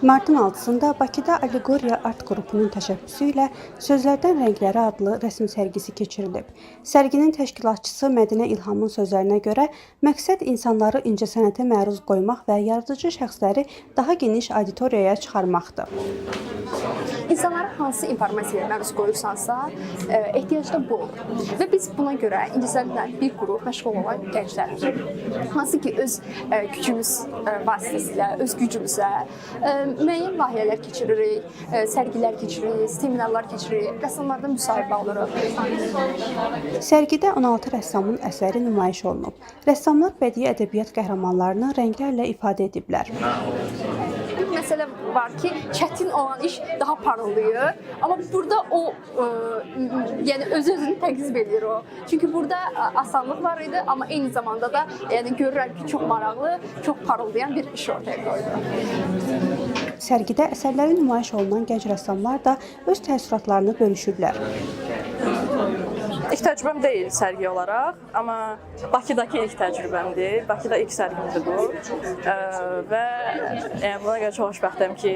Martın 6-sında Bakıda Allegoriya Art qrupunun təşəbbüsü ilə Sözlərdən Rənglərə adlı rəsm sərgisi keçirilib. Sərginin təşkilatçısı Mədinə İlhamın sözlərinə görə məqsəd insanları incəsənətə məruz qoymaq və yaradıcı şəxsləri daha geniş auditoriyaya çıxarmaqdır. İnsanları hansı informasiyaya məruz qoyursansa, ehtiyacda bu olur. Və biz buna görə incəsənətlə bir qrup məşğul olan gənclərik. Hansı ki, öz gücümüz vasitəsilə, öz gücümüzə müəyyən layihələr keçiririk, sərgilər keçiririk, seminarlar keçiririk, rəssamlardan müsahibə alırıq. Sərgidə 16 rəssamın əsəri nümayiş olunub. Rəssamlar bədii ədəbiyyat qəhrəmanlarını rənglərlə ifadə ediblər. Bir məsələ var ki, çətin olan iş daha parıldayır, amma burada o yəni öz-özünü təqzib edir o. Çünki burada asanlıq var idi, amma eyni zamanda da yəni görürəm ki, çox maraqlı, çox parıldayan bir iş ortaya qoydu. Sərgidə əsərləri nümayiş olunan gənc rəssamlar da öz təəssüratlarını bölüşüblər. İlk təcrübəm deyil sərgi olaraq, amma Bakıdakı ilk təcrübəmdir. Bakıda ilk sərgimdir bu. Və buna görə çox xoşbəxtəm ki,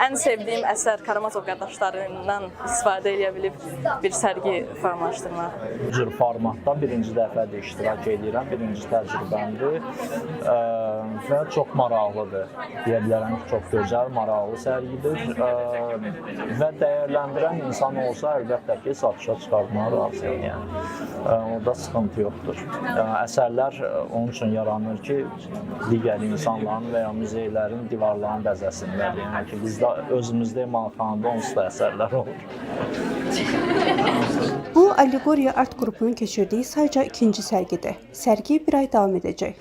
ən sevdiyim əsər Karamazov qardaşlarından istifadə edə bilib bir sərgi formalaşdırmaq. Bu cür formatda birinci dəfədir iştirak edirəm, birinci təcrübəmdir və çox maraqlıdır. Deyə bilərəm ki, çox gözəl, maraqlı sərgidir və dəyərləndirən insan olsa əlbəttə ki, satışa çıxartmağı razıyam. Yəni, orada sıxıntı yoxdur. Əsərlər onun üçün yaranır ki, digər insanların və ya muzeylərin divarlarını bəzəsinlər. Yəni ki, bizdə özümüzdə malxanada onsuz da əsərlər olur. Bu, Allegoriya Art qrupunun keçirdiyi sayca ikinci sərgidir. Sərgi bir ay davam edəcək.